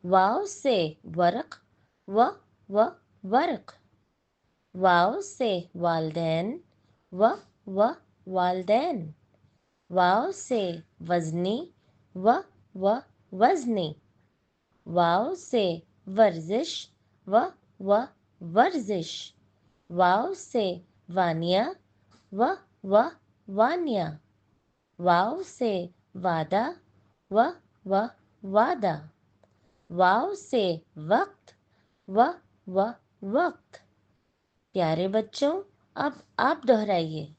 वाव से वरक व वरक। वाव से वालदैन व वालदैन। वाव से वजनी व वजनी। वाव से वर्जिश व वर्जिश। वाव से वानिया व वानिया। वाव से वादा व वादा। वाव से वक्त व वक्त। प्यारे बच्चों, अब आप दोहराइए।